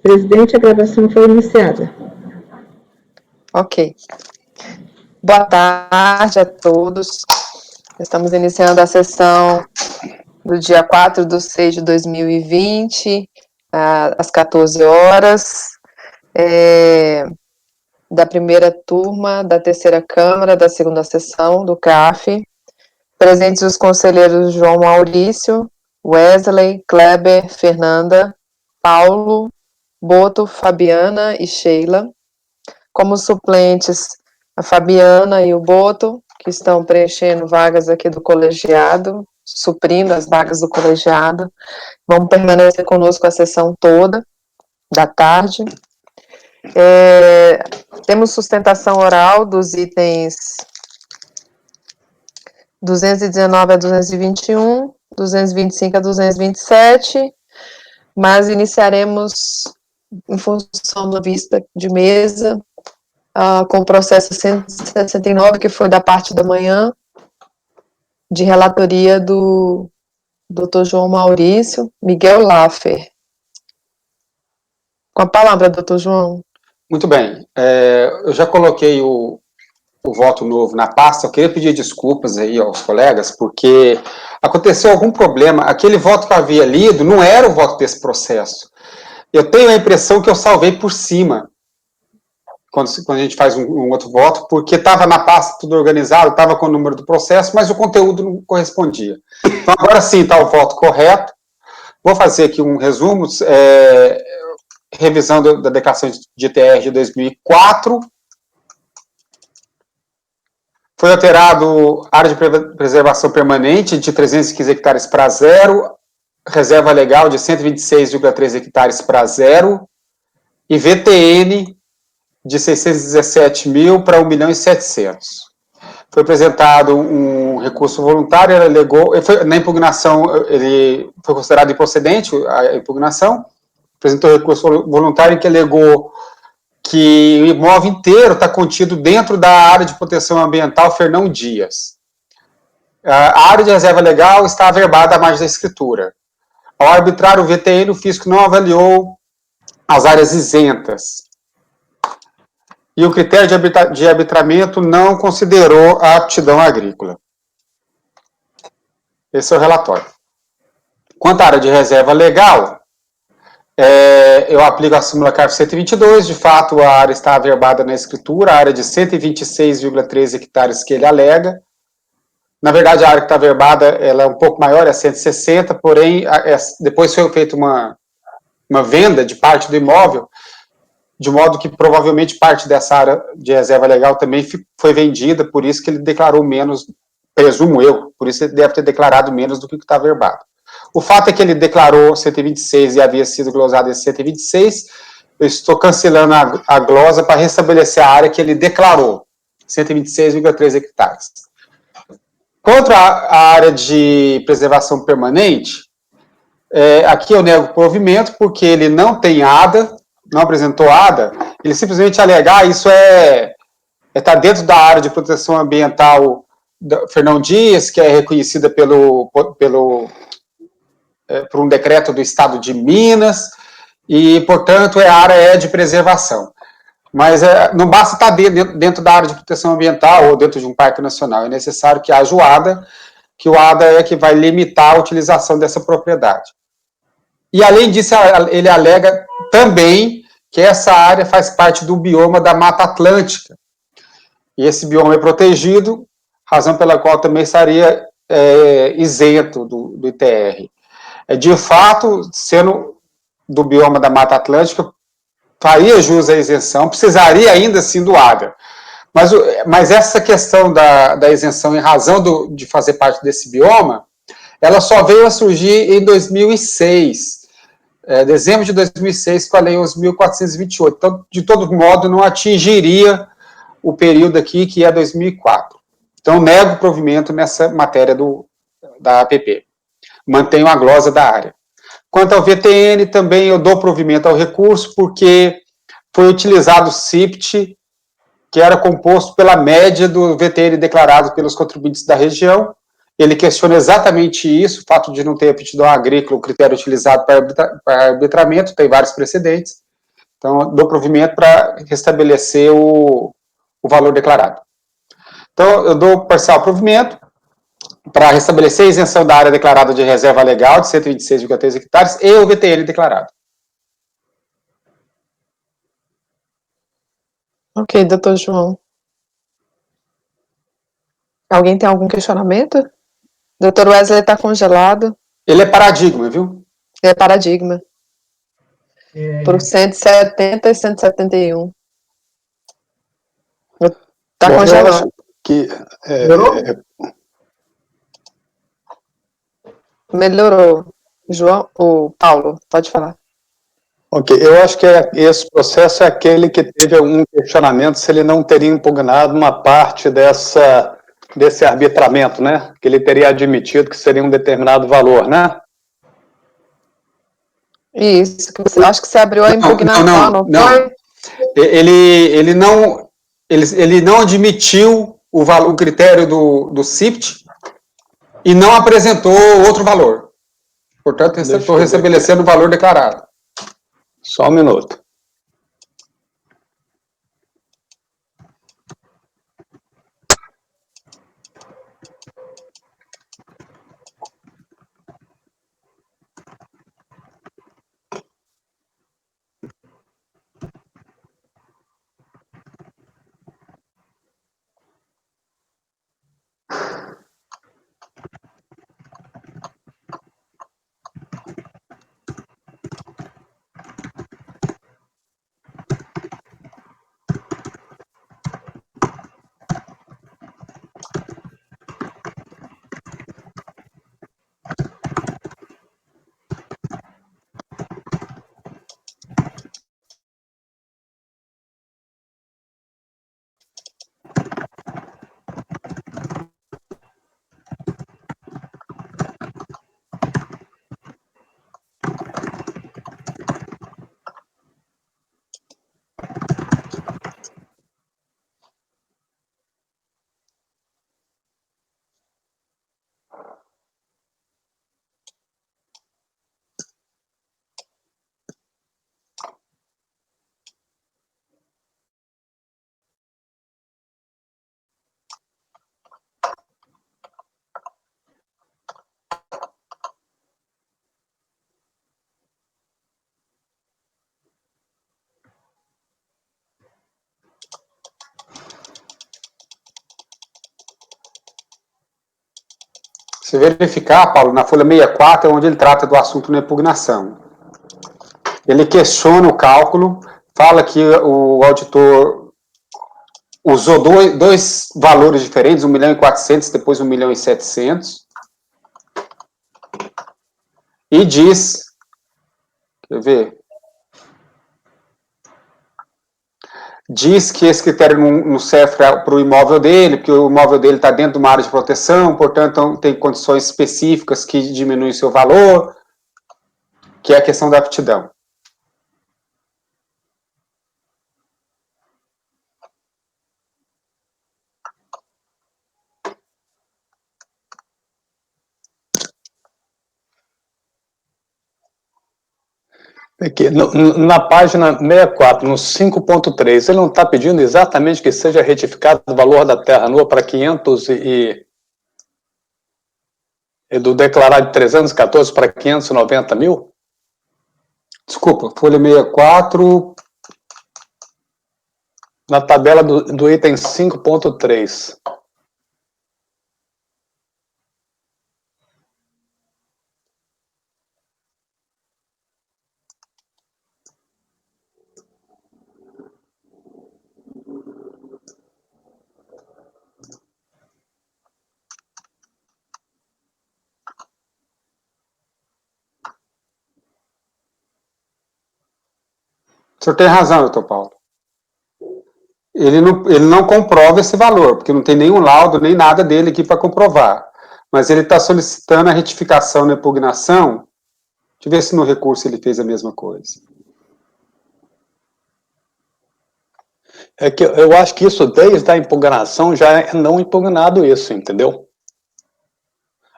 Presidente, a gravação foi iniciada. Ok. Boa tarde a todos. Estamos iniciando a sessão do dia 4/6/2020, às 14 horas, da primeira turma da terceira Câmara, da segunda sessão do CAF. Presentes os conselheiros João Maurício, Wesley, Kleber, Fernanda, Paulo, Boto, Fabiana e Sheila. Como suplentes, a Fabiana e o Boto, que estão preenchendo vagas aqui do colegiado, suprindo as vagas do colegiado, vão permanecer conosco a sessão toda da tarde. Temos sustentação oral dos itens 219 a 221, 225 a 227, mas iniciaremos em função da vista de mesa, com o processo 169, que foi da parte da manhã, de relatoria do Dr. João Maurício Miguel Laffer. Com a palavra, Dr. João. Muito bem. Eu já coloquei o voto novo na pasta. Eu queria pedir desculpas aí aos colegas, porque aconteceu algum problema. Aquele voto que eu havia lido não era o voto desse processo. Eu tenho a impressão que eu salvei por cima, quando a gente faz um outro voto, porque estava na pasta tudo organizado, estava com o número do processo, mas o conteúdo não correspondia. Então, agora sim está o voto correto. Vou fazer aqui um resumo, revisão da declaração de ITR de 2004. Foi alterado a área de preservação permanente de 315 hectares para 0, reserva legal de 126,3 hectares para 0, e VTN de 617 mil para 1.700.000. Foi apresentado um recurso voluntário, ele alegou, na impugnação, ele foi considerado improcedente, a impugnação, apresentou recurso voluntário que alegou que o imóvel inteiro está contido dentro da área de proteção ambiental Fernão Dias. A área de reserva legal está averbada à margem da escritura. Ao arbitrar o VTN, o fisco não avaliou as áreas isentas. E o critério de arbitramento não considerou a aptidão agrícola. Esse é o relatório. Quanto à área de reserva legal, eu aplico a súmula CARF 122, de fato a área está averbada na escritura, a área de 126,3 hectares que ele alega. Na verdade, a área que está averbada ela é um pouco maior, é 160, porém, depois foi feita uma venda de parte do imóvel, de modo que provavelmente parte dessa área de reserva legal também foi vendida, por isso que ele declarou menos, presumo eu, por isso ele deve ter declarado menos do que está averbado. O fato é que ele declarou 126 e havia sido glosado esse 126, eu estou cancelando a glosa para restabelecer a área que ele declarou, 126,3 hectares. Quanto à área de preservação permanente, aqui eu nego o provimento, porque ele não tem ADA, não apresentou ADA, ele simplesmente alegar, isso está dentro da área de proteção ambiental Fernão Dias, que é reconhecida por um decreto do Estado de Minas, e, portanto, a área de preservação. Mas não basta estar dentro da área de proteção ambiental ou dentro de um parque nacional, é necessário que haja o ADA, que o ADA é que vai limitar a utilização dessa propriedade. E, além disso, ele alega também que essa área faz parte do bioma da Mata Atlântica. E esse bioma é protegido, razão pela qual também estaria isento do ITR. De fato, sendo do bioma da Mata Atlântica, faria jus à isenção, precisaria ainda assim do ADA. Mas essa questão da isenção em razão de fazer parte desse bioma, ela só veio a surgir em 2006, dezembro de 2006, com a Lei 11.428. Então, de todo modo, não atingiria o período aqui, que é 2004. Então, nego o provimento nessa matéria da APP. Mantenho a glosa da área. Quanto ao VTN, também eu dou provimento ao recurso, porque foi utilizado o CIPT, que era composto pela média do VTN declarado pelos contribuintes da região. Ele questiona exatamente isso, o fato de não ter aptidão agrícola, o critério utilizado para arbitramento, tem vários precedentes. Então, eu dou provimento para restabelecer o valor declarado. Então, eu dou parcial provimento para restabelecer a isenção da área declarada de reserva legal de 126,3 hectares e o VTN declarado. Ok, doutor João. Alguém tem algum questionamento? Doutor Wesley está congelado. Ele é paradigma, viu? É paradigma. Por 170 e 171. Está congelado. Eu acho que... Melhorou. João, o Paulo, pode falar. Ok, eu acho que esse processo é aquele que teve um questionamento se ele não teria impugnado uma parte desse arbitramento, né? Que ele teria admitido que seria um determinado valor, né? Isso, que você acha que você abriu a impugnação, não foi? Ele não admitiu o critério do CIPT e não apresentou outro valor. Portanto, estou restabelecendo o valor declarado. Só um minuto. Se verificar, Paulo, na folha 64 é onde ele trata do assunto na impugnação. Ele questiona o cálculo, fala que o auditor usou dois valores diferentes, 1.400.000, depois 1.700.000, e diz, quer ver, diz que esse critério não serve para o imóvel dele, porque o imóvel dele está dentro de uma área de proteção, portanto tem condições específicas que diminuem seu valor, que é a questão da aptidão. Aqui, na página 64, no 5.3, ele não está pedindo exatamente que seja retificado o valor da terra nua para 500 e do declarado de 314 para 590 mil? Desculpa, folha 64. Na tabela do item 5.3. O senhor tem razão, doutor Paulo. Ele não comprova esse valor, porque não tem nenhum laudo, nem nada dele aqui para comprovar. Mas ele está solicitando a retificação na impugnação. Deixa eu ver se no recurso ele fez a mesma coisa. É que eu acho que isso, desde a impugnação, já é não impugnado isso, entendeu?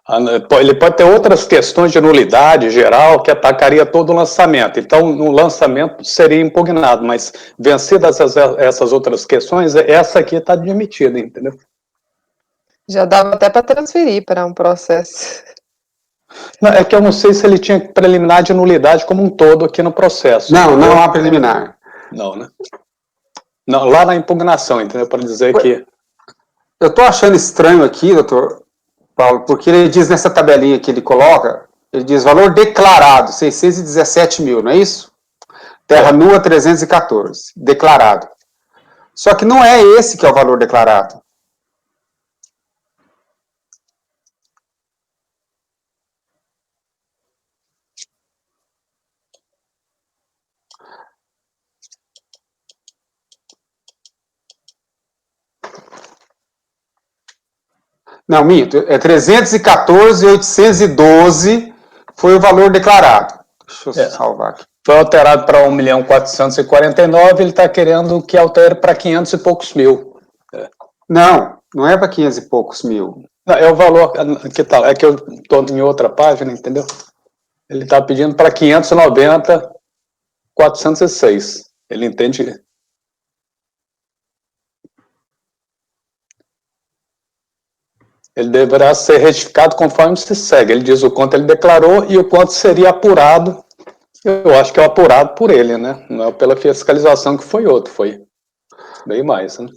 Ele pode ter outras questões de nulidade geral que atacaria todo o lançamento. Então, no lançamento seria impugnado, mas vencidas essas outras questões, essa aqui está admitida, entendeu? Já dava até para transferir para um processo. Não, é que eu não sei se ele tinha preliminar de nulidade como um todo aqui no processo. Não, não há preliminar. Não, né? Não, lá na impugnação, entendeu? Para dizer que... Eu estou achando estranho aqui, doutor Paulo, porque ele diz nessa tabelinha que ele coloca, ele diz valor declarado, 617 mil, não é isso? Terra nua, 314, declarado. Só que não é esse que é o valor declarado. Não, minto, é 314.812 foi o valor declarado. Deixa eu salvar aqui. Foi alterado para 1.449.000, ele está querendo que altere para 500 e poucos mil. Não, não é para 500 e poucos mil. Não, é o valor, que tal? É que eu estou em outra página, entendeu? Ele está pedindo para 590.406. Ele entende. Ele deverá ser retificado conforme se segue. Ele diz o quanto ele declarou e o quanto seria apurado. Eu acho que é apurado por ele, né? Não é pela fiscalização que foi outro, foi bem mais, né?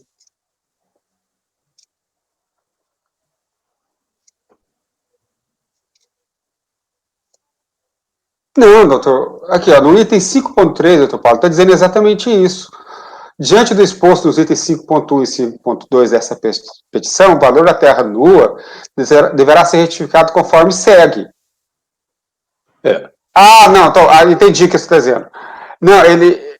Não, doutor. Aqui, ó, no item 5.3, doutor Paulo, está dizendo exatamente isso. Diante do exposto nos itens 5.1 e 5.2 dessa petição, o valor da terra nua deverá ser retificado conforme segue. Ah, não, então, entendi o que você está dizendo. Não, ele...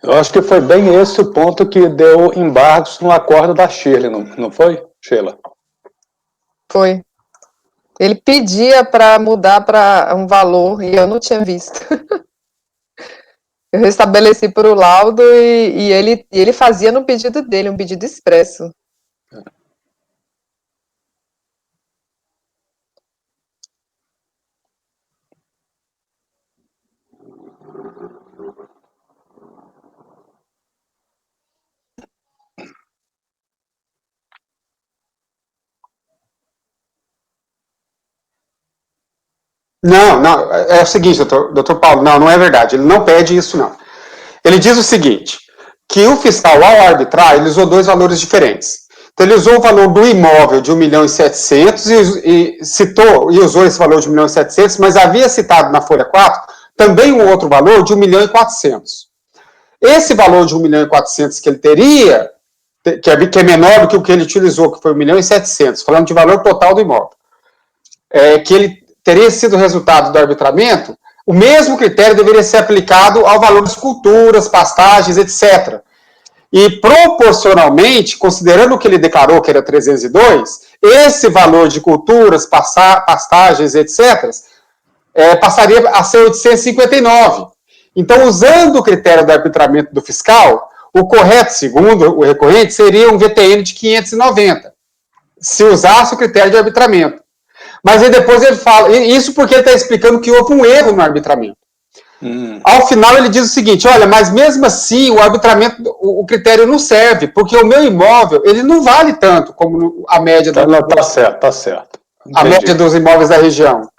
Eu acho que foi bem esse o ponto que deu embargos no acordo da Shirley, não foi, Sheila? Foi. Ele pedia para mudar para um valor e eu não tinha visto. Eu restabeleci por o laudo e ele fazia no pedido dele, um pedido expresso. Não, é o seguinte, doutor Paulo, não é verdade, ele não pede isso, não. Ele diz o seguinte, que o fiscal, ao arbitrar, ele usou dois valores diferentes. Então, ele usou o valor do imóvel de 1.700.000 e citou, e usou esse valor de 1.700.000, mas havia citado na folha 4 também um outro valor de 1.400.000. Esse valor de 1.400.000 que ele teria, que é menor do que o que ele utilizou, que foi 1.700.000, falando de valor total do imóvel, que ele teria sido resultado do arbitramento, o mesmo critério deveria ser aplicado ao valor das culturas, pastagens, etc. E proporcionalmente, considerando o que ele declarou, que era 302, esse valor de culturas, pastagens, etc., passaria a ser 859. Então, usando o critério do arbitramento do fiscal, o correto, segundo o recorrente, seria um VTN de 590, se usasse o critério de arbitramento. Mas aí depois ele fala, isso porque ele está explicando que houve um erro no arbitramento. Ao final ele diz o seguinte, olha, mas mesmo assim o arbitramento, o critério não serve, porque o meu imóvel, ele não vale tanto como a média... Tá certo. Entendi. A média dos imóveis da região.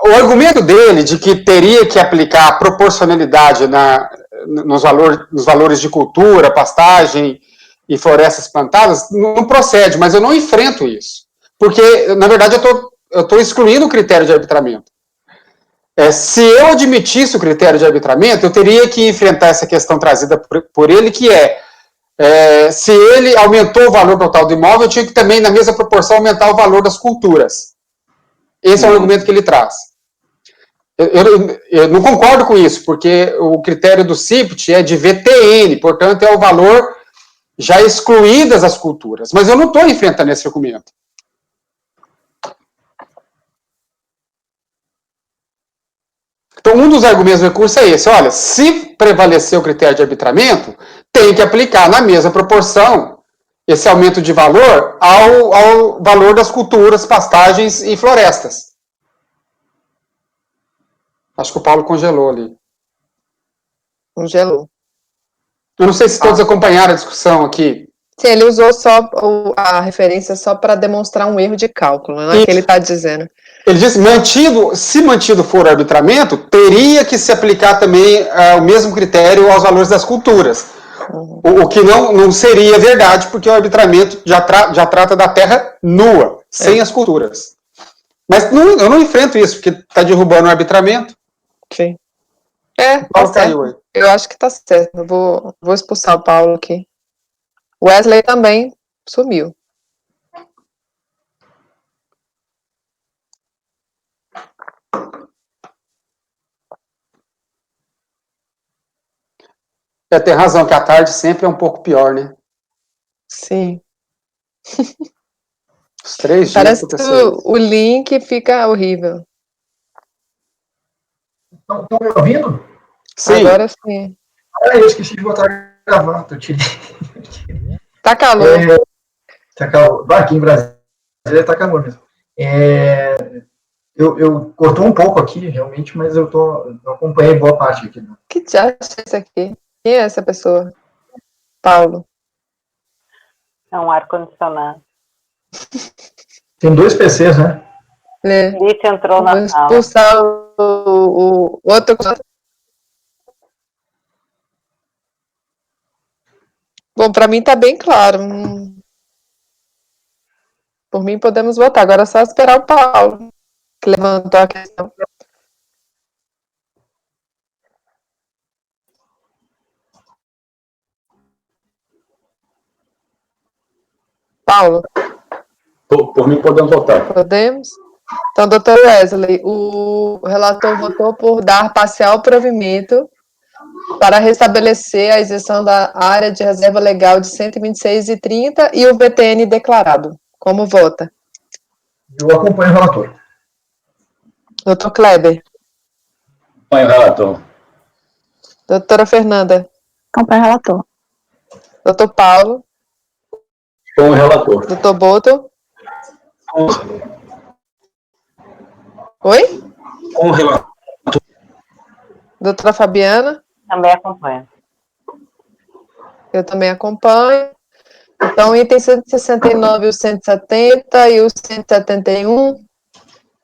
O argumento dele de que teria que aplicar a proporcionalidade nos valores de cultura, pastagem e florestas plantadas, não procede, mas eu não enfrento isso. Porque, na verdade, eu estou excluindo o critério de arbitramento. Se eu admitisse o critério de arbitramento, eu teria que enfrentar essa questão trazida por ele, que se ele aumentou o valor total do imóvel, eu tinha que também, na mesma proporção, aumentar o valor das culturas. Esse é o argumento que ele traz. Eu não concordo com isso, porque o critério do CIPT é de VTN, portanto, é o valor já excluídas as culturas. Mas eu não estou enfrentando esse argumento. Então, um dos argumentos do recurso é esse. Olha, se prevalecer o critério de arbitramento, tem que aplicar na mesma proporção esse aumento de valor ao valor das culturas, pastagens e florestas. Acho que o Paulo congelou ali. Congelou. Eu não sei se todos acompanharam a discussão aqui. Sim, ele usou só a referência só para demonstrar um erro de cálculo, não é que ele está dizendo. Ele disse, se mantido for o arbitramento, teria que se aplicar também o mesmo critério aos valores das culturas. O que não seria verdade, porque o arbitramento já trata da terra nua, sem as culturas. Mas eu não enfrento isso, porque está derrubando o arbitramento. Sim. O Paulo caiu aí. Eu acho que está certo. Eu vou expulsar o Paulo aqui. Wesley também sumiu. Tem razão, que a tarde sempre é um pouco pior, né? Sim. Os 3 dias. Parece que o link fica horrível. Estão me ouvindo? Sim. Agora sim. Eu esqueci de botar a gravar. Eu tirei. Tá calor. Tá calor. Aqui em Brasília tá calor mesmo. Eu cortou um pouco aqui, realmente, mas eu acompanhei boa parte aqui. Que diacho é esse aqui? Quem é essa pessoa? Paulo. É um ar-condicionado. Tem 2 PCs, né? Isso entrou na sala. Vou expulsar o outro. Bom, para mim tá bem claro. Por mim podemos votar. Agora é só esperar o Paulo, que levantou a questão. Paulo. Por mim, podemos votar. Podemos? Então, doutor Wesley, o relator votou por dar parcial provimento para restabelecer a isenção da área de reserva legal de 126,30 e o VTN declarado. Como vota? Eu acompanho o relator. Doutor Kleber. Acompanho o relator. Doutora Fernanda. Acompanho o relator. Doutor Paulo. Com o relator. Doutor Boto. Oi? Com o relator. Doutora Fabiana. Também acompanho. Eu também acompanho. Então, item 169, o 170 e o 171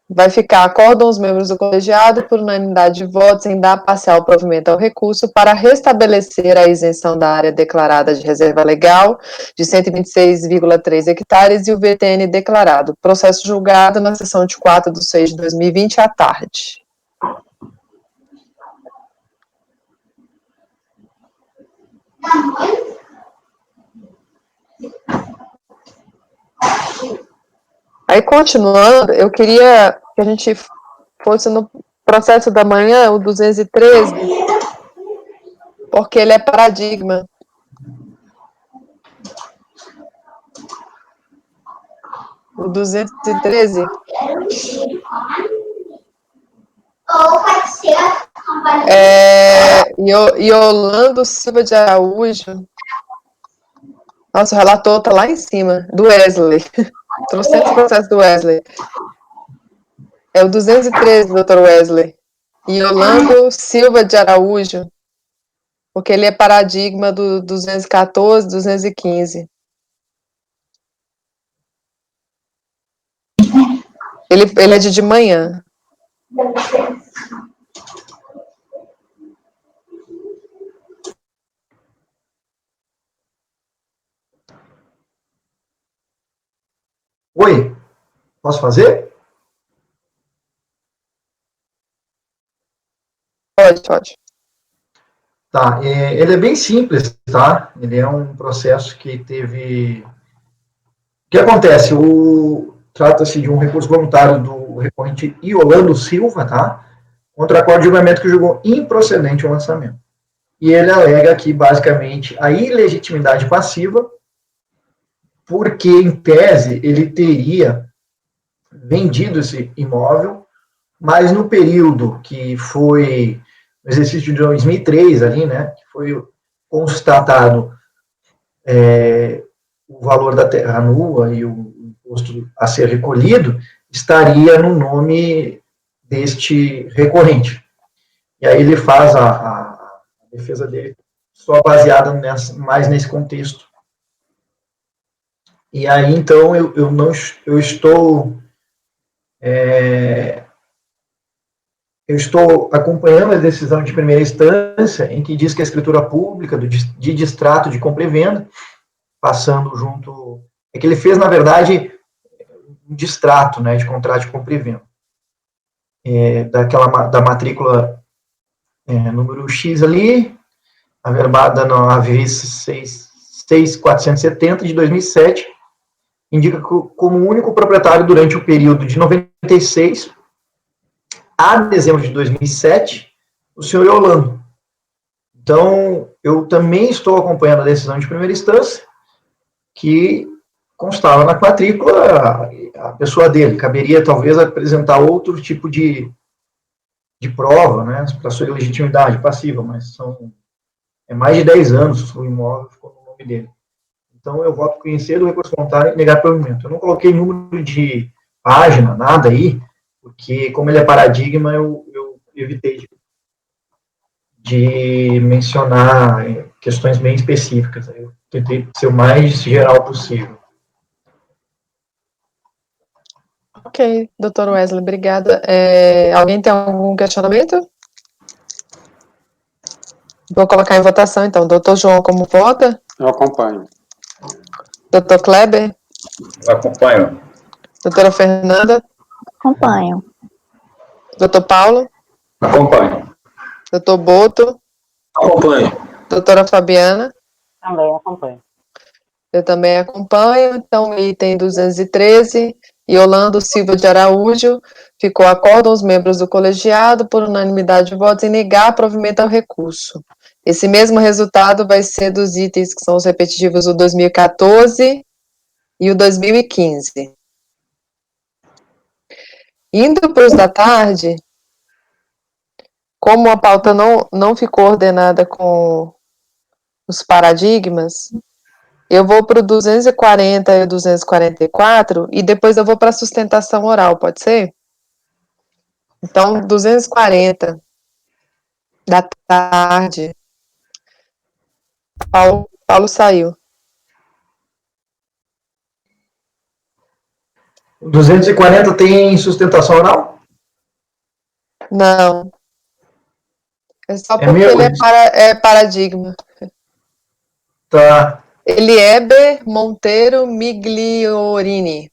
vai ficar, acordam os membros do colegiado por unanimidade de votos em dar parcial provimento ao recurso para restabelecer a isenção da área declarada de reserva legal de 126,3 hectares e o VTN declarado. Processo julgado na sessão de 4/6/2020 à tarde. Aí, continuando, eu queria que a gente fosse no processo da manhã, o 213, porque ele é paradigma. O 213. Yolando Silva de Araújo. Nossa, o relator tá lá em cima, do Wesley. Trouxe o processo do Wesley. É o 213, doutor Wesley. Yolando Silva de Araújo. Porque ele é paradigma do 214, 215. Ele é de manhã. Oi, posso fazer? Pode. Tá, ele é bem simples, tá? Ele é um processo que teve... O que acontece? Trata-se de um recurso voluntário do recorrente Yolando Silva, tá? Contra acordo de julgamento que julgou improcedente o lançamento. E ele alega aqui, basicamente, a ilegitimidade passiva, porque, em tese, ele teria vendido esse imóvel mas no período que foi no exercício de 2003 ali, né, que foi constatado o valor da terra nua e o imposto a ser recolhido, estaria no nome deste recorrente. E aí ele faz a defesa dele só baseada mais nesse contexto. E aí, então, eu estou acompanhando a decisão de primeira instância, em que diz que a escritura pública de distrato de compra e venda, passando junto... É que ele fez, na verdade, um distrato, né, de contrato de compra e venda. Da matrícula número X ali, averbada na AV 6470 de 2007, indica como único proprietário durante o período de 96 a dezembro de 2007, o senhor Yolando. Então, eu também estou acompanhando a decisão de primeira instância, que constava na matrícula a pessoa dele. Caberia, talvez, apresentar outro tipo de prova, né, para sua legitimidade passiva, mas mais de 10 anos o imóvel ficou no nome dele. Então, eu voto conhecer do recurso voluntário e negar provimento. Eu não coloquei número de página, nada aí, porque, como ele é paradigma, eu evitei de mencionar questões bem específicas. Eu tentei ser o mais geral possível. Ok, doutor Wesley, obrigada. Alguém tem algum questionamento? Vou colocar em votação, então. Doutor João, como vota? Eu acompanho. Doutor Kleber? Acompanho. Doutora Fernanda? Acompanho. Doutor Paulo? Acompanho. Doutor Boto? Acompanho. Doutora Fabiana? Também acompanho. Eu também acompanho. Então, item 213, Yolando Silva de Araújo, ficou acórdão os membros do colegiado, por unanimidade de votos, em negar provimento ao recurso. Esse mesmo resultado vai ser dos itens que são os repetitivos do 2014 e o 2015. Indo para os da tarde, como a pauta não ficou ordenada com os paradigmas, eu vou para o 240 e o 244 e depois eu vou para a sustentação oral, pode ser? Então, 240 da tarde. Paulo saiu. 240 tem sustentação oral? Não. É só porque meu, ele é paradigma. Tá. Elieber Monteiro Migliorini.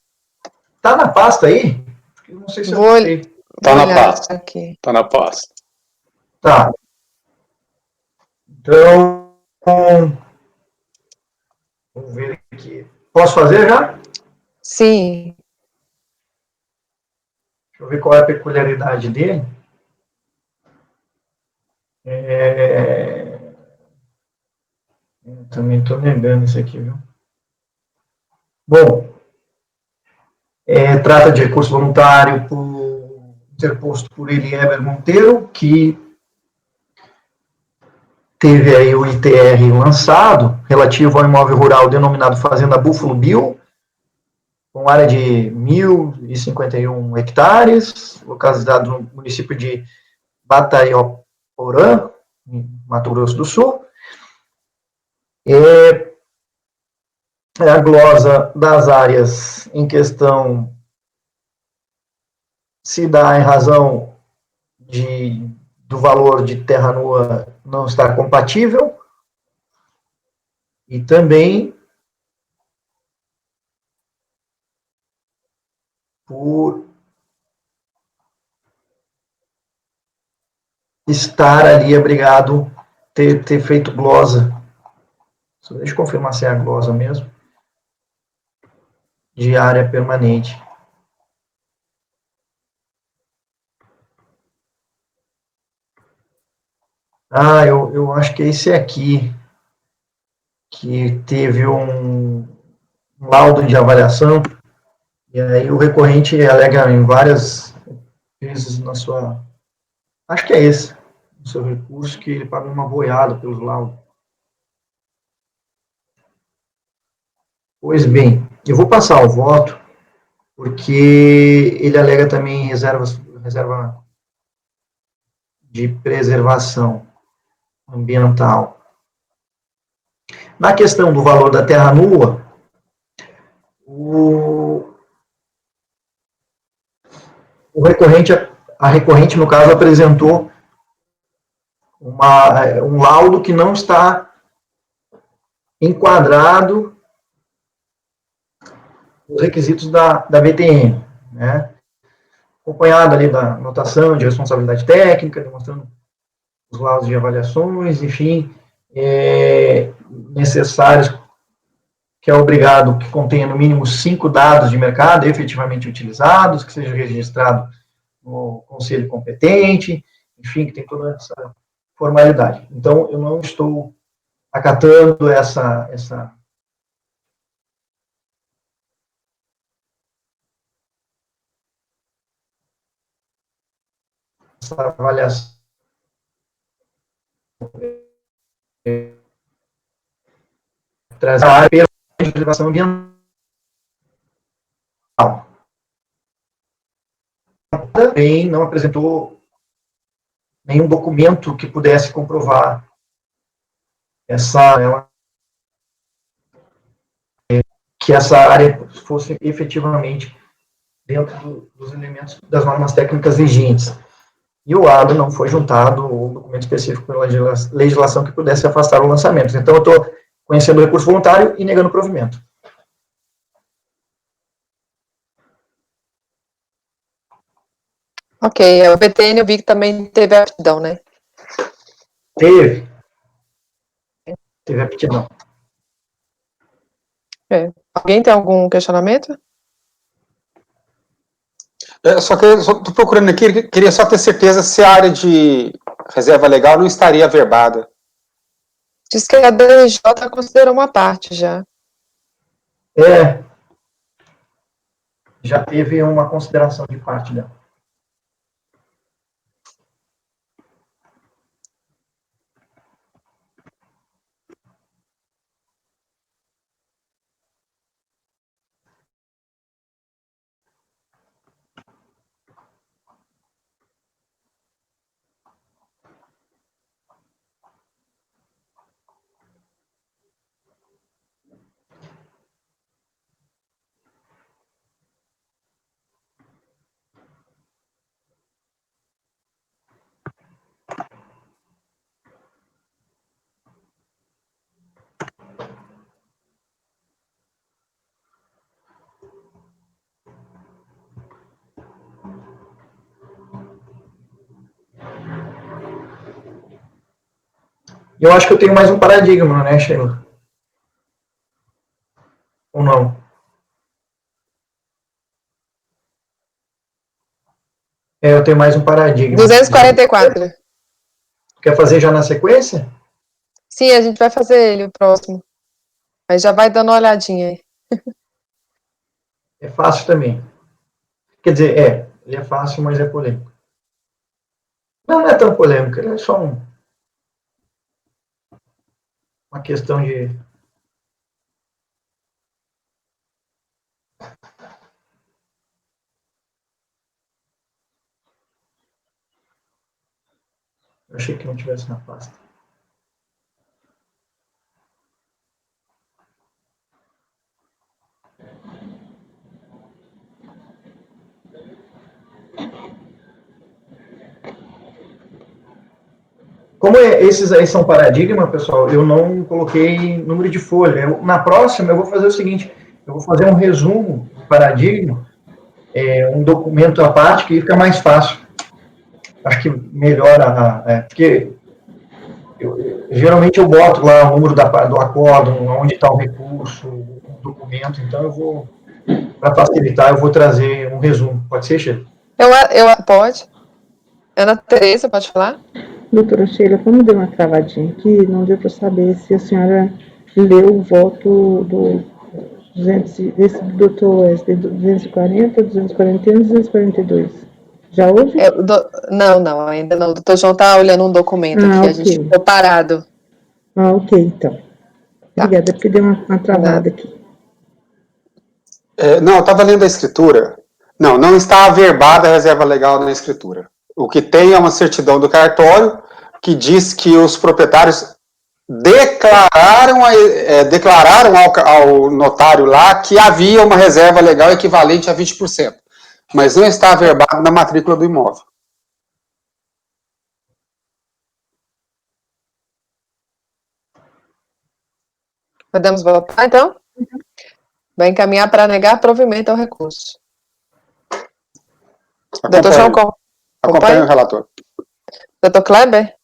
Tá na pasta aí? Eu não sei se Vou eu sei. Tá na olhar pasta. aqui. Tá na pasta. Tá. Então, vamos ver aqui. Posso fazer já? Sim. Deixa eu ver qual é a peculiaridade dele. Eu também estou negando isso aqui, viu? Bom, trata de recurso voluntário interposto por Elieber Monteiro, que teve aí o ITR lançado, relativo ao imóvel rural denominado Fazenda Búfalo Bill, com área de 1.051 hectares, localizado no município de Bataiporã, em Mato Grosso do Sul. A glosa das áreas em questão se dá em razão do valor de terra nua não estar compatível e também por estar ali abrigado, ter feito glosa. Só deixa eu confirmar se é a glosa mesmo. De área permanente. Eu acho que é esse aqui, que teve um laudo de avaliação, e aí o recorrente alega em várias vezes na sua... Acho que é esse, no seu recurso, que ele paga uma boiada pelos laudos. Pois bem, eu vou passar o voto, porque ele alega também reserva de preservação ambiental. Na questão do valor da terra nua, a recorrente, no caso, apresentou um laudo que não está enquadrado nos requisitos da BTN, né? Acompanhado ali da notação de responsabilidade técnica, demonstrando os laudos de avaliações, enfim, necessários, que é obrigado que contenha no mínimo 5 dados de mercado efetivamente utilizados, que seja registrado no conselho competente, enfim, que tem toda essa formalidade. Então, eu não estou acatando essa avaliação trazer a área de preservação ambiental. Também não apresentou nenhum documento que pudesse comprovar que essa área fosse efetivamente dentro dos elementos das normas técnicas vigentes. E o ADO não foi juntado um documento específico pela legislação que pudesse afastar o lançamento. Então, eu estou conhecendo o recurso voluntário e negando o provimento. Ok, a BTN eu vi que também teve aptidão, né? Teve aptidão. Alguém tem algum questionamento? Só estou procurando aqui, queria só ter certeza se a área de reserva legal não estaria averbada. Diz que a DRJ considerou uma parte já. Já teve uma consideração de parte dela. Eu acho que eu tenho mais um paradigma, né, Sheila? Ou não? Eu tenho mais um paradigma. 244. Quer fazer já na sequência? Sim, a gente vai fazer ele, o próximo. Aí já vai dando uma olhadinha aí. É fácil também. Quer dizer, ele é fácil, mas é polêmico. Não é tão polêmico, ele é só uma questão de... Eu achei que não tivesse na pasta. Como esses aí são paradigma, pessoal, eu não coloquei número de folha. Na próxima, eu vou fazer o seguinte, eu vou fazer um resumo do paradigma, um documento à parte, que fica mais fácil. Acho que melhora, porque geralmente eu boto lá o número do acórdão, onde está o recurso, o documento, então eu vou, para facilitar, eu vou trazer um resumo. Pode ser, Sheila? Pode. Ana Tereza, pode falar? Doutora Sheila, como deu uma travadinha aqui, não deu para saber se a senhora leu o voto desse doutor Wesley, 240, 241 e 242. Já houve? Não, ainda não. O doutor João está olhando um documento aqui, a gente ficou parado. Ok, então. Obrigada, porque deu uma travada aqui. Não, eu estava lendo a escritura. Não está averbada a reserva legal na escritura. O que tem é uma certidão do cartório que diz que os proprietários declararam ao notário lá que havia uma reserva legal equivalente a 20%, mas não está averbado na matrícula do imóvel. Podemos votar, então? Vai encaminhar para negar provimento ao recurso. Doutor João, acompanha o relator. Doutor Kleber?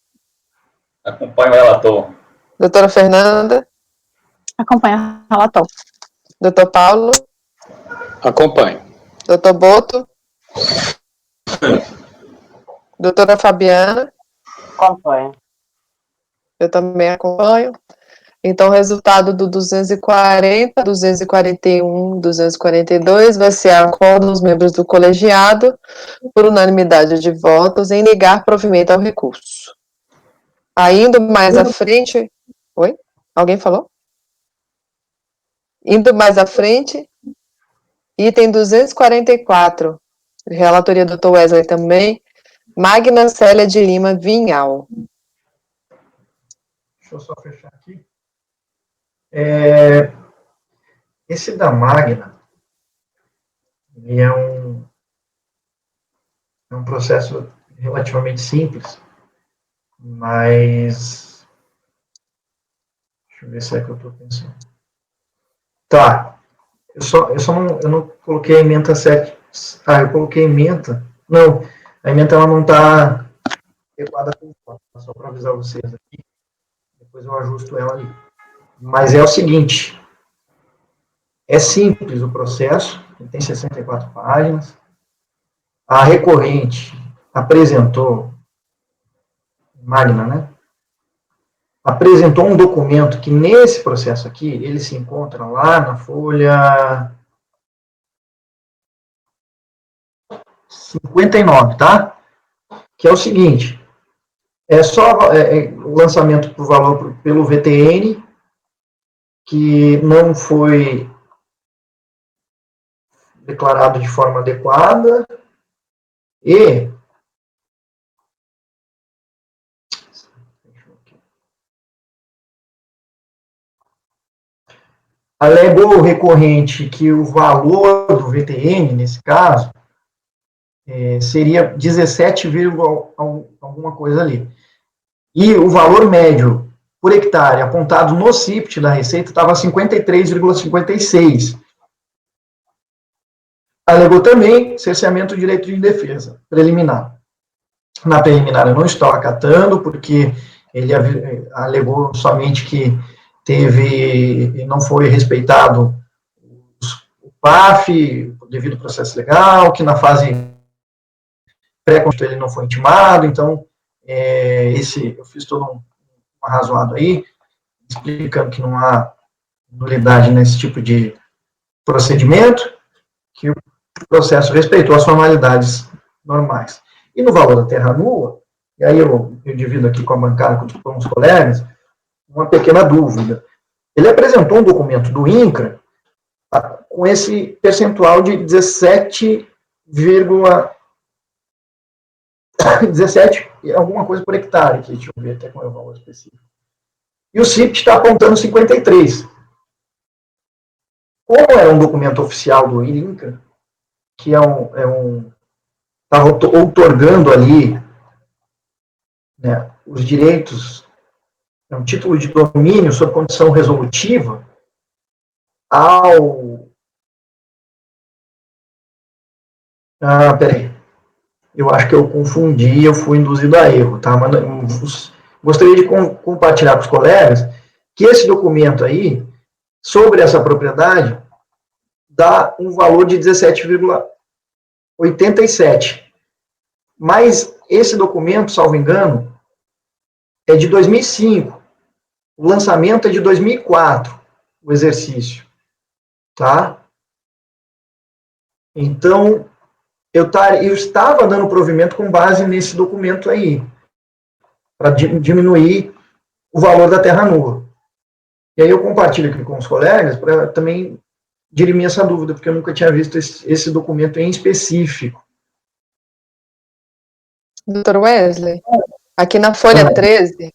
Acompanho o relator. Doutora Fernanda? Acompanho o relator. Doutor Paulo? Acompanho. Doutor Boto? Doutora Fabiana? Acompanho. Eu também acompanho. Então, o resultado do 240, 241, 242 vai ser a acordo dos membros do colegiado, por unanimidade de votos, em negar provimento ao recurso. Indo mais à frente... Oi? Alguém falou? Indo mais à frente, item 244, relatoria do Dr. Wesley também, Magna Célia de Lima Vinhal. Deixa eu só fechar aqui. Esse da Magna, ele é um processo relativamente simples, mas deixa eu ver se é que eu estou pensando. Tá, eu não coloquei a ementa 7. Eu coloquei a ementa. Não, a ementa ela não está adequada com foto, só para avisar vocês aqui. Depois eu ajusto ela ali. Mas é o seguinte, é simples o processo, tem 64 páginas. A recorrente apresentou, Magna, né? Apresentou um documento que nesse processo aqui, ele se encontra lá na folha 59, tá? Que é o seguinte, é só o lançamento por valor pelo VTN, que não foi declarado de forma adequada, e alegou o recorrente que o valor do VTN, nesse caso, seria 17, alguma coisa ali. E o valor médio por hectare apontado no CIPT da Receita estava 53,56. Alegou também cerceamento do direito de defesa preliminar. Na preliminar eu não estou acatando, porque ele alegou somente que não foi respeitado o PAF, devido ao processo legal, que na fase pré-constituinte ele não foi intimado, então eu fiz todo um arrazoado aí, explicando que não há nulidade nesse tipo de procedimento, que o processo respeitou as formalidades normais. E no valor da terra nua, e aí eu divido aqui com a bancada, com os colegas, uma pequena dúvida. Ele apresentou um documento do INCRA com esse percentual de 17 alguma coisa por hectare, aqui, deixa eu ver até qual é o valor específico. E o CIPT está apontando 53. Como é um documento oficial do INCRA, que está outorgando ali, né, os direitos, é um título de domínio sob condição resolutiva peraí. Eu acho que eu confundi, eu fui induzido a erro, tá? Mas gostaria de compartilhar com os colegas que esse documento aí, sobre essa propriedade, dá um valor de 17,87. Mas esse documento, salvo engano, é de 2005. O lançamento é de 2004, o exercício. Tá? Então, eu estava dando provimento com base nesse documento aí, para diminuir o valor da terra nua. E aí eu compartilho aqui com os colegas para também dirimir essa dúvida, porque eu nunca tinha visto esse documento em específico. Doutor Wesley, aqui na folha 13,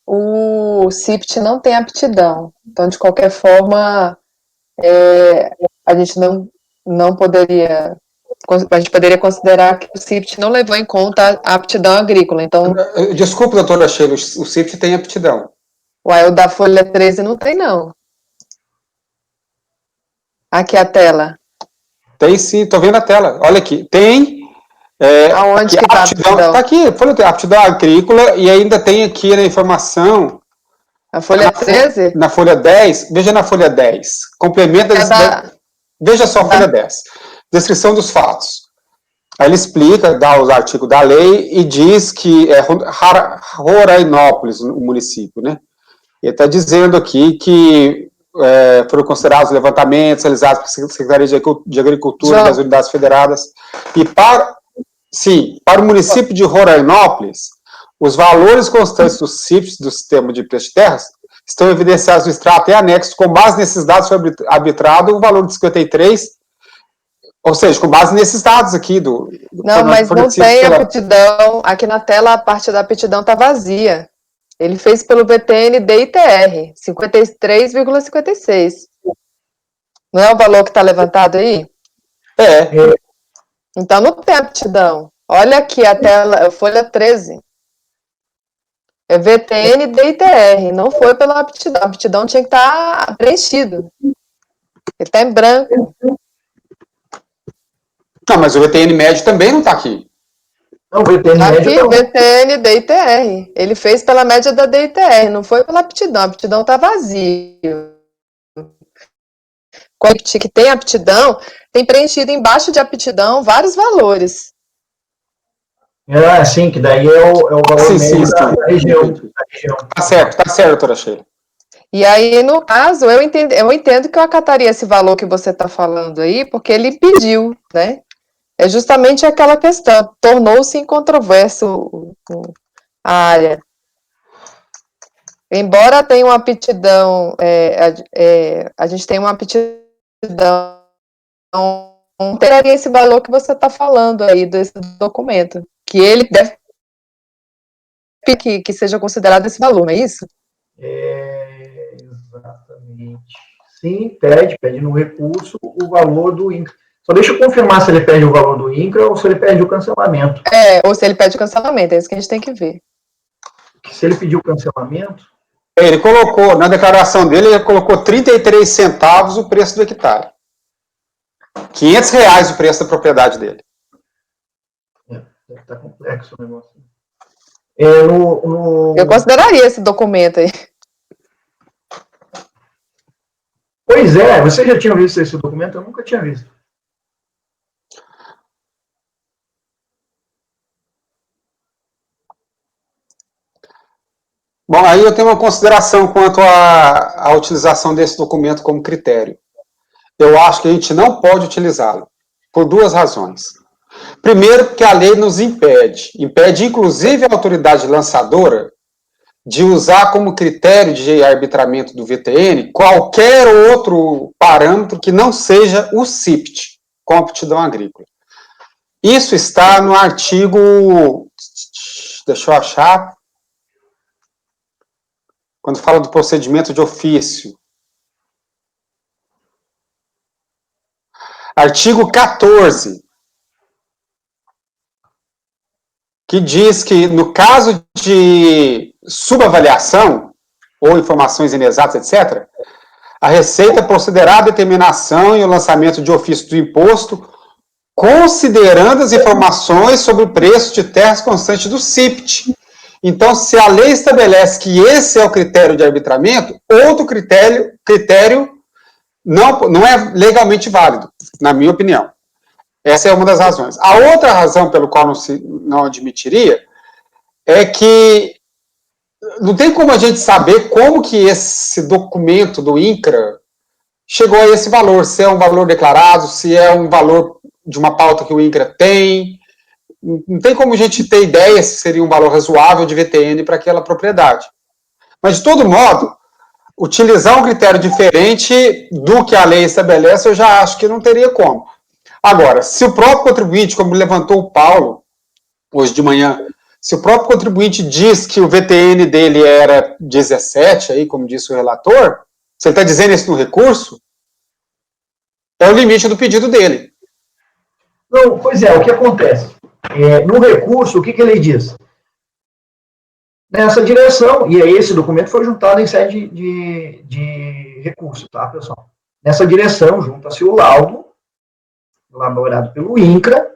o CIPT não tem aptidão. Então, de qualquer forma, a gente não poderia... A gente poderia considerar que o CIPT não levou em conta a aptidão agrícola. Então, Desculpe, doutora Sheila, o CIPT tem aptidão. o da folha 13 não tem, não. Aqui a tela. Tem sim, estou vendo a tela. Olha aqui, tem... Aonde que está a aptidão? Está aqui, aptidão agrícola, e ainda tem aqui na informação... A folha 13? Na folha 10, veja na folha 10. Complementa... Veja só a folha 10. Descrição dos fatos. Aí ele explica, dá os artigos da lei e diz que é Rorainópolis, o município, né? Ele está dizendo aqui que foram considerados levantamentos realizados pela Secretaria de Agricultura das Unidades Federadas. E para o município de Rorainópolis, os valores constantes dos CIPs do sistema de preço de terras estão evidenciados no extrato e anexo. Com base nesses dados foi arbitrado o valor de 53, ou seja, com base nesses dados aqui do... Não, mas não tem aptidão. Aqui na tela a parte da aptidão está vazia. Ele fez pelo VTN DITR, 53,56. Não é o valor que está levantado aí? Então não tem aptidão. Olha aqui a tela, folha 13. É VTN DITR, não foi pela aptidão. A aptidão tinha que estar preenchido. Ele está em branco. Não, mas o VTN médio também não está aqui. Não, o VTN médio não. VTN DITR. Ele fez pela média da DITR, não foi pela aptidão. A aptidão está vazia. Quando que tem aptidão, tem preenchido embaixo de aptidão vários valores. Sim, que daí é o valor médio da região. Tá certo, doutora Sheila. E aí, no caso, eu entendo que eu acataria esse valor que você está falando aí, porque ele pediu, né? É justamente aquela questão, tornou-se incontroverso a área. Embora tenha uma aptidão, a gente tem uma aptidão, não teria esse valor que você está falando aí desse documento, que ele deve que seja considerado esse valor, não é isso? Exatamente. Sim, pede no recurso o valor do INCRA. Só deixa eu confirmar se ele pede o valor do INCRA ou se ele pede o cancelamento. Ou se ele pede o cancelamento, é isso que a gente tem que ver. Se ele pediu o cancelamento... Ele colocou, na declaração dele, ele colocou 33 centavos o preço do hectare. R$500 o preço da propriedade dele. Deve estar complexo o negócio. Eu consideraria esse documento aí. Pois é, você já tinha visto esse documento? Eu nunca tinha visto. Bom, aí eu tenho uma consideração quanto à utilização desse documento como critério. Eu acho que a gente não pode utilizá-lo, por duas razões. Primeiro, porque a lei nos impede inclusive a autoridade lançadora, de usar como critério de arbitramento do VTN qualquer outro parâmetro que não seja o CIPT, com aptidão agrícola. Isso está no artigo... Deixa eu achar... Quando fala do procedimento de ofício. Artigo 14, que diz que, no caso de subavaliação, ou informações inexatas, etc., a Receita procederá à determinação e o lançamento de ofício do imposto, considerando as informações sobre o preço de terras constantes do CIPT. Então, se a lei estabelece que esse é o critério de arbitramento, outro critério não é legalmente válido, na minha opinião. Essa é uma das razões. A outra razão pelo qual não admitiria é que não tem como a gente saber como que esse documento do INCRA chegou a esse valor, se é um valor declarado, se é um valor de uma pauta que o INCRA tem. Não tem como a gente ter ideia se seria um valor razoável de VTN para aquela propriedade. Mas, de todo modo, utilizar um critério diferente do que a lei estabelece, eu já acho que não teria como. Agora, se o próprio contribuinte, como levantou o Paulo, hoje de manhã, se o próprio contribuinte diz que o VTN dele era 17, aí, como disse o relator, se ele está dizendo isso no recurso, é o limite do pedido dele. Não, pois é, o que acontece? No recurso, o que ele diz? Nessa direção, e esse documento foi juntado em sede de recurso, tá, pessoal? Nessa direção, junta-se o laudo, elaborado pelo INCRA,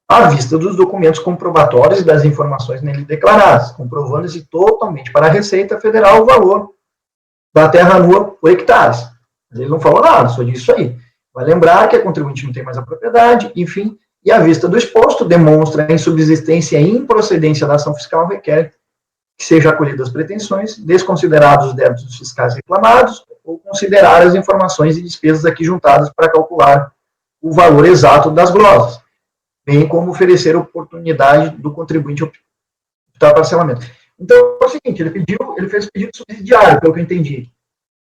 à vista dos documentos comprobatórios e das informações nele declaradas, comprovando-se totalmente para a Receita Federal o valor da terra nua por hectares. Ele não falou nada, só disse isso aí. Vai lembrar que a contribuinte não tem mais a propriedade, enfim, e à vista do exposto, demonstra a insubsistência e improcedência da ação fiscal requer que seja acolhidas as pretensões, desconsiderados os débitos fiscais reclamados, ou considerar as informações e despesas aqui juntadas para calcular o valor exato das glosas, bem como oferecer oportunidade do contribuinte optar parcelamento. Então, é o seguinte, ele fez pedido subsidiário, pelo que eu entendi.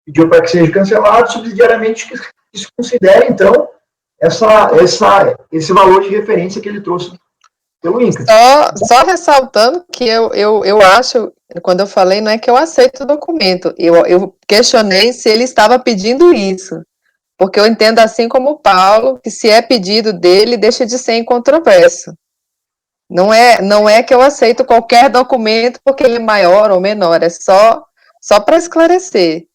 Pediu para que seja cancelado, subsidiariamente que se considere, então, esse valor de referência que ele trouxe pelo INCRA. Só ressaltando que eu acho, quando eu falei, não é que eu aceito o documento, eu questionei se ele estava pedindo isso, porque eu entendo assim como o Paulo, que se é pedido dele, deixa de ser incontroverso. Não é que eu aceito qualquer documento porque ele é maior ou menor, é só para esclarecer.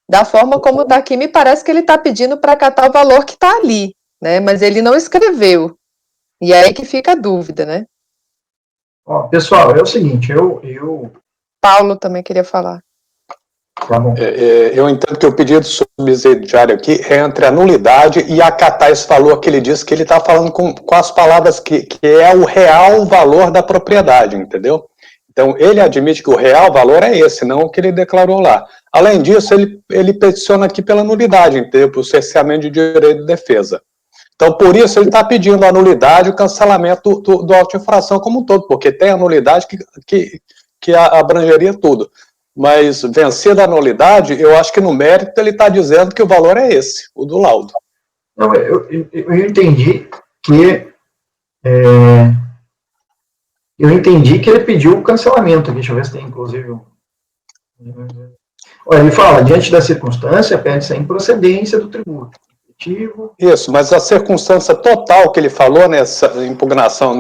Da forma como está aqui, me parece que ele está pedindo para catar o valor que está ali, né? Mas ele não escreveu. E aí que fica a dúvida, né? Ó, pessoal, é o seguinte, Paulo também queria falar. Tá bom. Eu entendo que o pedido subsidiário aqui é entre a nulidade e acatar esse valor que ele diz que ele está falando com as palavras que é o real valor da propriedade, entendeu? Então, ele admite que o real valor é esse, não o que ele declarou lá. Além disso, ele peticiona aqui pela nulidade, entendeu? Por cerceamento de direito de defesa. Então, por isso, ele está pedindo a nulidade e o cancelamento do auto de infração como um todo, porque tem a nulidade que abrangeria tudo. Mas, vencida a nulidade, eu acho que no mérito ele está dizendo que o valor é esse, o do laudo. Não, eu entendi que... eu entendi que ele pediu o cancelamento. Deixa eu ver se tem, inclusive... Olha, ele fala, diante da circunstância, pede-se a improcedência do tributo. Isso, mas a circunstância total que ele falou nessa impugnação,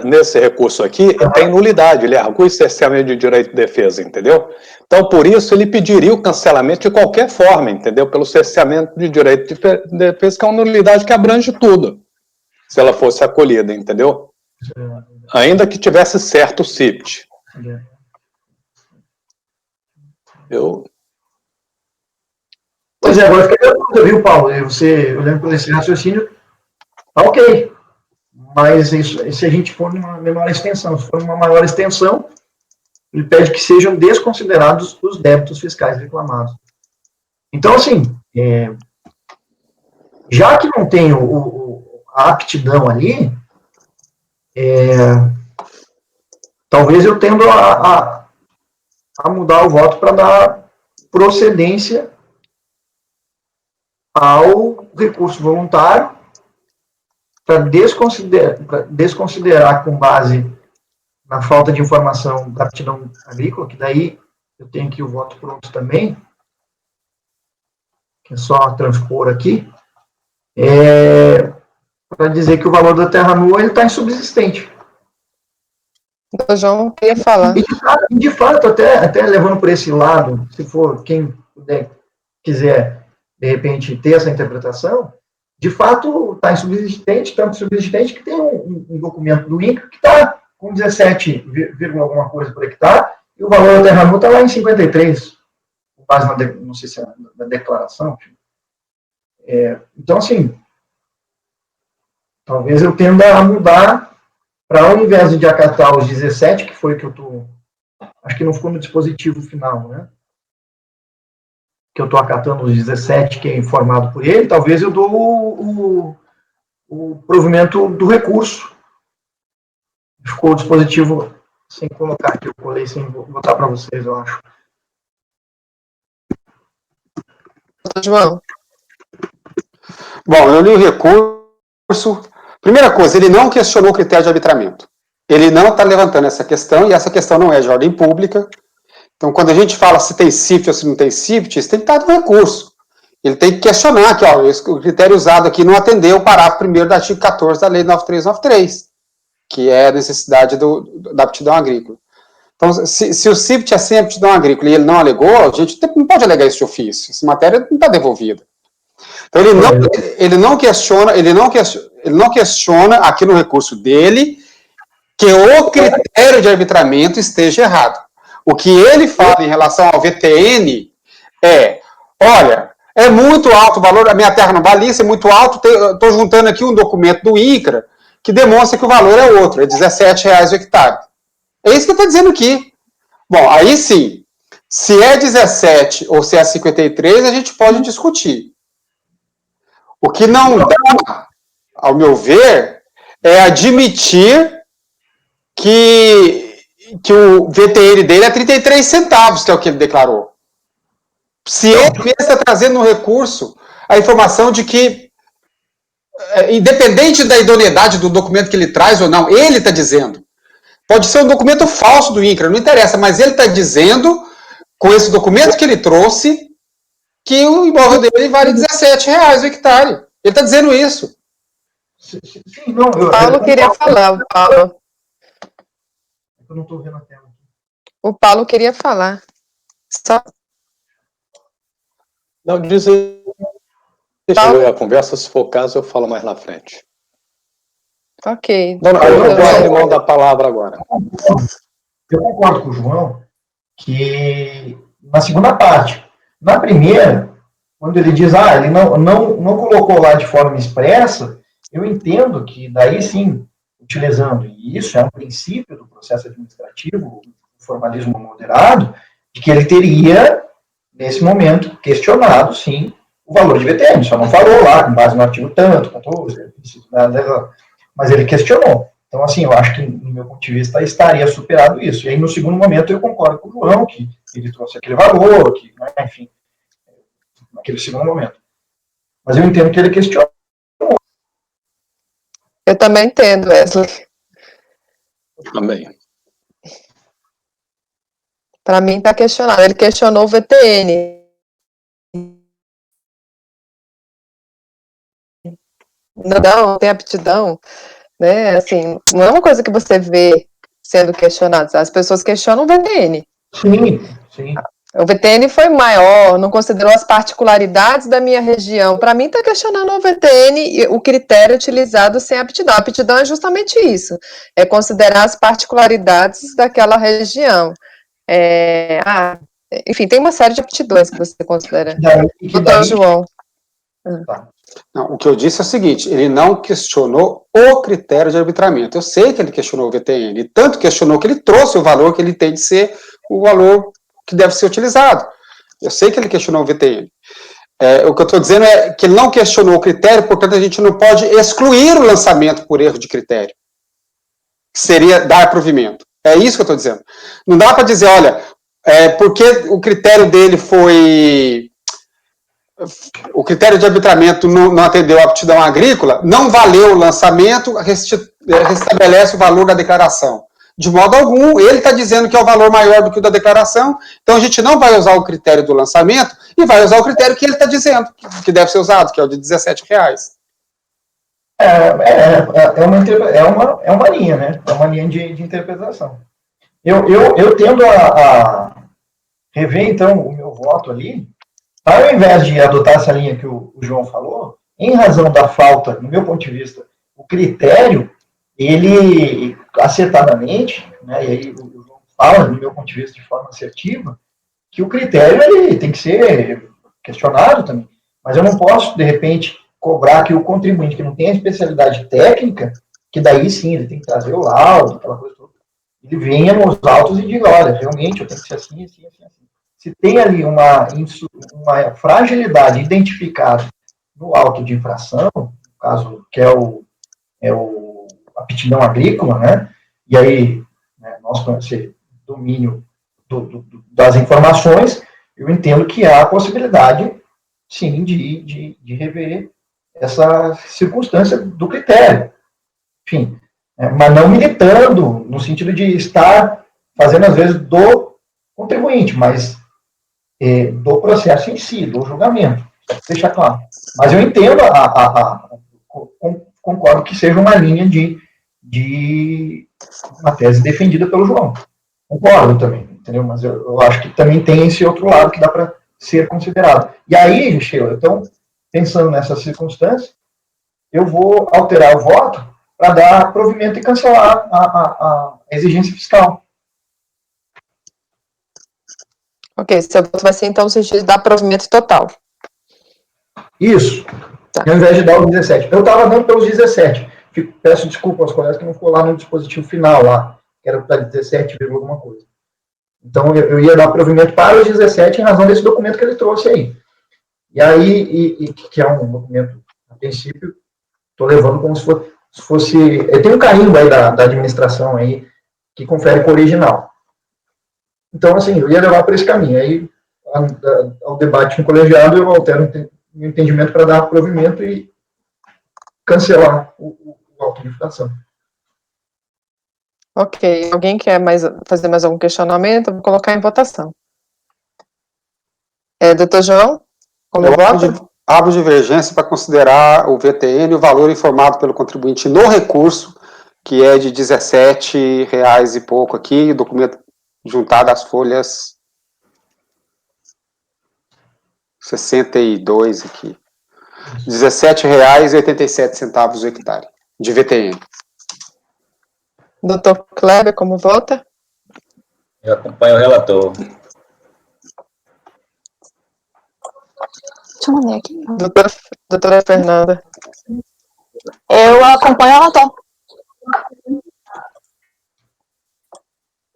nesse recurso aqui, tem nulidade, ele argui cerceamento de direito de defesa, entendeu? Então, por isso, ele pediria o cancelamento de qualquer forma, entendeu? Pelo cerceamento de direito de defesa, que é uma nulidade que abrange tudo, se ela fosse acolhida, entendeu? Ainda que tivesse certo o CIPT. Pois é, agora fica a pergunta, viu, Paulo? Eu lembro por esse raciocínio, tá ok. Mas isso, se a gente for numa menor extensão, se for numa maior extensão, ele pede que sejam desconsiderados os débitos fiscais reclamados. Então, assim, já que não tem a aptidão ali, talvez eu tendo a mudar o voto para dar procedência ao recurso voluntário para desconsiderar com base na falta de informação da aptidão agrícola, que daí eu tenho aqui o voto pronto também, que é só transpor aqui, para dizer que o valor da terra nua está insubsistente. O João queria falar. E de fato, até levando por esse lado, se for quem quiser de repente ter essa interpretação, de fato está insubsistente, tanto subsistente que tem um documento do INCRA que está com 17, alguma coisa por hectare, e o valor da terra nua está lá em 53, com base não sei se é na declaração. Então, assim, talvez eu tenda a mudar para, ao invés de acatar os 17, que foi o que eu estou... Acho que não ficou no dispositivo final, né? Que eu estou acatando os 17, que é informado por ele, talvez eu dou o provimento do recurso. Ficou o dispositivo sem colocar aqui, eu colei sem botar para vocês, eu acho. João. Bom, eu li o recurso. Primeira coisa, ele não questionou o critério de arbitramento. Ele não está levantando essa questão, e essa questão não é de ordem pública. Então, quando a gente fala se tem CIFT ou se não tem CIFT, isso tem que estar no recurso. Ele tem que questionar que o critério usado aqui não atendeu o parágrafo 1º do artigo 14 da Lei 9393, que é a necessidade da aptidão agrícola. Então, se o CIFT é sem aptidão agrícola e ele não alegou, a gente não pode alegar isso de ofício. Essa matéria não está devolvida. Então, ele não questiona aqui no recurso dele que o critério de arbitramento esteja errado. O que ele fala em relação ao VTN é, olha, é muito alto o valor, a minha terra não vale isso, é muito alto, estou juntando aqui um documento do INCRA que demonstra que o valor é outro, é R$17 o hectare. É isso que ele está dizendo aqui. Bom, aí sim, se é 17 ou se é 53, a gente pode discutir. O que não dá, ao meu ver, é admitir que o VTN dele é 33 centavos, que é o que ele declarou. Se ele mesmo está trazendo no recurso a informação de que, independente da idoneidade do documento que ele traz ou não, ele está dizendo. Pode ser um documento falso do INCRA, não interessa, mas ele está dizendo, com esse documento que ele trouxe, que o imóvel dele vale R$17 o hectare. Ele está dizendo isso. Sim, não, O Paulo queria falar, o Paulo. Eu não estou vendo a tela. O Paulo queria falar. Só... Não, deixa eu a conversa, se for o caso, eu falo mais na frente. Ok. Não, eu vou abrir mão da palavra agora. Eu concordo com o João que na segunda parte, na primeira, quando ele diz, ele não colocou lá de forma expressa, eu entendo que daí sim, utilizando, e isso é um princípio do processo administrativo, o formalismo moderado, de que ele teria, nesse momento, questionado, sim, o valor de VTN, só não falou lá, com base no artigo tanto, 14, mas ele questionou. Então, assim, eu acho que, no meu ponto de vista, estaria superado isso. E aí, no segundo momento, eu concordo com o João, que ele trouxe aquele valor, que, enfim, naquele segundo momento. Mas eu entendo que ele questionou. Eu também entendo, Wesley. Também. Para mim, está questionado. Ele questionou o VTN. Não tem aptidão, né? Assim, não é uma coisa que você vê sendo questionado. As pessoas questionam o VTN. Sim, sim. O VTN foi maior, não considerou as particularidades da minha região. Para mim, está questionando o VTN, o critério utilizado sem aptidão. A aptidão é justamente isso, é considerar as particularidades daquela região. Enfim, tem uma série de aptidões que você considera. Doutor João. Não, o que eu disse é o seguinte, ele não questionou o critério de arbitramento. Eu sei que ele questionou o VTN, ele tanto questionou que ele trouxe o valor que ele tem de ser o valor que deve ser utilizado. Eu sei que ele questionou o VTN. O que eu estou dizendo é que ele não questionou o critério, portanto a gente não pode excluir o lançamento por erro de critério, que seria dar provimento. É isso que eu estou dizendo. Não dá para dizer, olha, porque o critério dele foi... O critério de arbitramento não atendeu a aptidão agrícola, não valeu o lançamento, restabelece o valor da declaração. De modo algum, ele está dizendo que é o valor maior do que o da declaração, então a gente não vai usar o critério do lançamento e vai usar o critério que ele está dizendo, que deve ser usado, que é o de R$17. É uma linha, né? É uma linha de interpretação. Eu tendo a rever, então, o meu voto ali, ao invés de adotar essa linha que o João falou, em razão da falta, no meu ponto de vista, o critério, ele, acertadamente, né, e aí o João fala, no meu ponto de vista, de forma assertiva, que o critério ele tem que ser questionado também. Mas eu não posso, de repente, cobrar que o contribuinte que não tem a especialidade técnica, que daí sim, ele tem que trazer o laudo, aquela coisa toda, ele venha nos autos e diga, olha, realmente eu tenho que ser assim, assim, assim, assim. Se tem ali uma fragilidade identificada no auto de infração, caso, que é a aptidão agrícola, né? E aí, né, nós com esse domínio das informações, eu entendo que há a possibilidade, sim, de rever essa circunstância do critério. Enfim, mas não militando no sentido de estar fazendo, às vezes, do contribuinte, mas do processo em si, do julgamento. Deixa claro. Mas eu entendo, concordo que seja uma linha de uma tese defendida pelo João. Concordo também, entendeu? Mas eu acho que também tem esse outro lado que dá para ser considerado. E aí, Sheila, então, pensando nessa circunstância, eu vou alterar o voto para dar provimento e cancelar a exigência fiscal. Ok, seu voto vai ser, então, no sentido de dar provimento total. Isso. Tá. Ao invés de dar os 17. Eu estava dando pelos 17. Peço desculpa aos colegas que não ficou lá no dispositivo final, lá, que era para 17, alguma coisa. Então, eu ia dar provimento para os 17 em razão desse documento que ele trouxe aí. E aí, que é um documento, a princípio, estou levando como se fosse... Tem um carimbo aí da administração aí, que confere com o original. Então, assim, eu ia levar por esse caminho. Aí, ao debate no colegiado, eu altero o entendimento para dar provimento e cancelar o auto de infração. Ok. Alguém quer fazer mais algum questionamento? Vou colocar em votação. Doutor João, como voto? Abro divergência para considerar o VTN o valor informado pelo contribuinte no recurso, que é de R$17 e pouco aqui, documento juntado às folhas 62 aqui. R$17,87 o hectare, de VTN. Doutor Kleber, como vota? Eu acompanho o relator. Deixa eu mandar aqui. Doutora Fernanda. Eu acompanho o relator.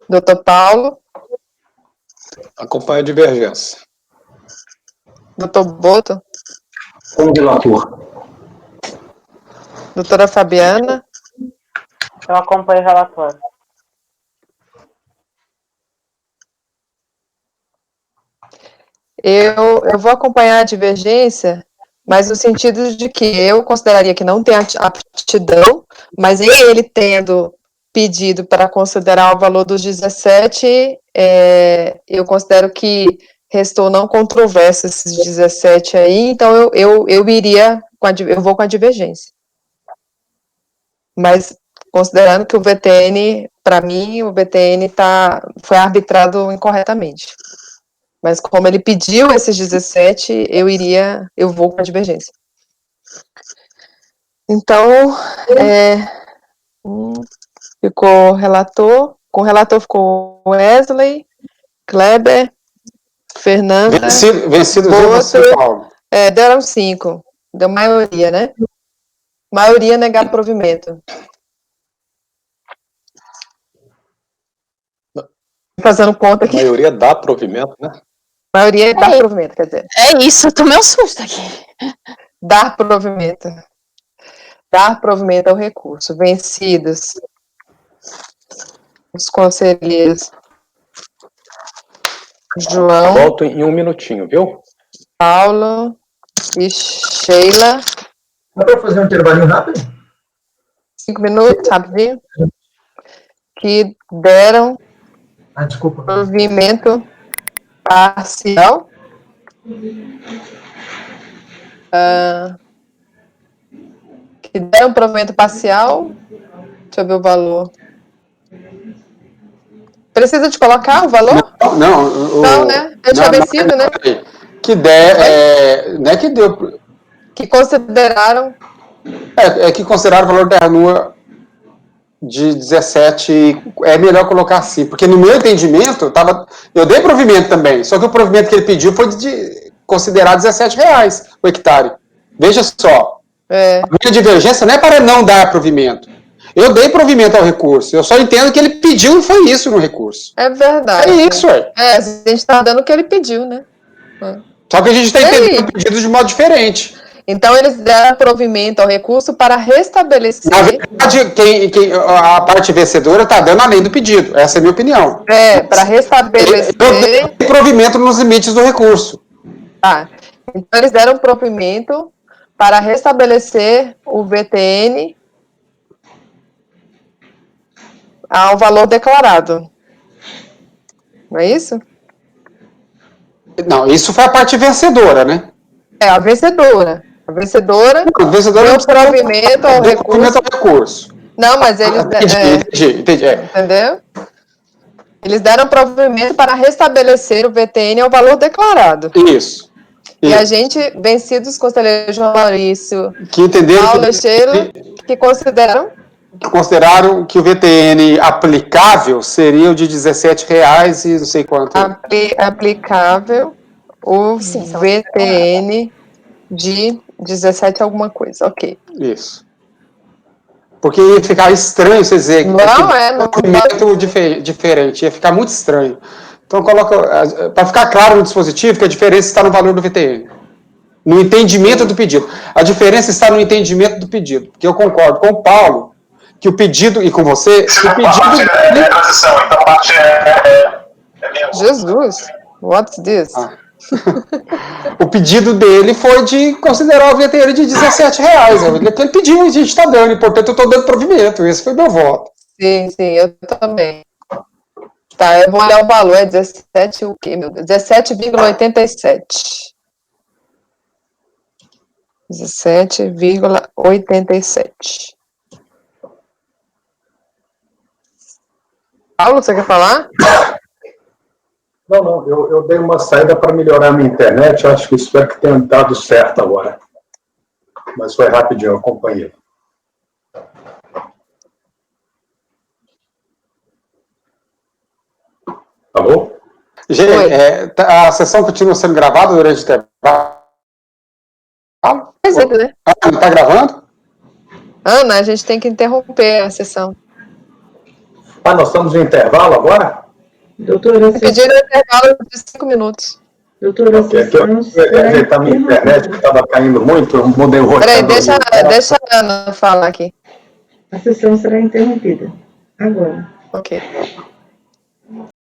Doutor Paulo. Acompanho a divergência. Doutor Boto. Como relator. Doutora Fabiana. Eu acompanho o relator. Eu vou acompanhar a divergência, mas no sentido de que eu consideraria que não tem aptidão, mas ele tendo pedido para considerar o valor dos 17, eu considero que restou não controverso esses 17 aí, então eu vou com a divergência. Mas considerando que o VTN, para mim, o VTN foi arbitrado incorretamente. Mas como ele pediu esses 17, eu vou com a divergência. Então, ficou relator, com o relator ficou Wesley, Kleber, Fernanda, Vencido você, Paulo. Deram 5, deu maioria, né? Maioria negar provimento. Fazendo conta aqui. A maioria dá provimento, né? Maioria dá provimento, quer dizer. É isso, eu tomei um susto aqui. Dar provimento. Dar provimento ao recurso. Vencidos os conselheiros João. Volto em um minutinho, viu? Paulo e Sheila. Dá para fazer um intervalinho rápido? 5 minutos, rapidinho. Que deram Desculpa. provimento parcial. Que deram provimento parcial. Deixa eu ver o valor. Precisa de colocar o valor? Não, né? Eu tinha vencido, né? Que não é que deu. Que consideraram. Que consideraram o valor da RNUA de 17, é melhor colocar assim, porque no meu entendimento, eu dei provimento também, só que o provimento que ele pediu foi de considerar R$17 o hectare. Veja só, a minha divergência não é para não dar provimento. Eu dei provimento ao recurso, eu só entendo que ele pediu e foi isso no recurso. É verdade. É isso, a gente está dando o que ele pediu, né? Só que a gente está entendendo o pedido de modo diferente. Então, eles deram provimento ao recurso para restabelecer... Na verdade, a parte vencedora está dando além do pedido. Essa é a minha opinião. Para restabelecer... Tem provimento nos limites do recurso. Tá. Então, eles deram provimento para restabelecer o VTN ao valor declarado. Não é isso? Não, isso foi a parte vencedora, né? A vencedora. A vencedora deu provimento ao recurso. Não, mas eles... Entendi. Entendeu? Eles deram provimento para restabelecer o VTN ao valor declarado. Isso. E a gente, vencidos os conselheiros João Maurício, que entenderam Paulo Sheila, que consideraram que o VTN aplicável seria o de R$17 e não sei quanto. Aplicável o VTN de 17 alguma coisa, ok. Isso. Porque ia ficar estranho você dizer não documento diferente, ia ficar muito estranho. Então coloca, para ficar claro no dispositivo, que a diferença está no valor do VTN. No entendimento do pedido. A diferença está no entendimento do pedido. Porque eu concordo com o Paulo, que o pedido, e com você, que o pedido... Jesus, what's this? O pedido dele foi de considerar o VTN de R$17. Ele pediu, a gente está dando, e portanto eu estou dando provimento. Esse foi meu voto. Sim, eu também. Tá, eu vou olhar o valor, é 17 o quê, meu Deus? 17,87. 17,87. Paulo, você quer falar? Não, eu dei uma saída para melhorar a minha internet, eu acho que espero que tenha dado certo agora. Mas foi rapidinho, eu acompanhei. Alô? Gente, a sessão continua sendo gravada durante o intervalo? Exemplo, né? Ana, está gravando? Ana, a gente tem que interromper a sessão. Nós estamos em intervalo agora? Doutora, pediram um intervalo de 5 minutos. Doutora, eu ajeitar minha internet, que estava caindo muito, eu mudei o roteiro. Peraí, deixa a Ana falar aqui. A sessão será interrompida agora. Ok.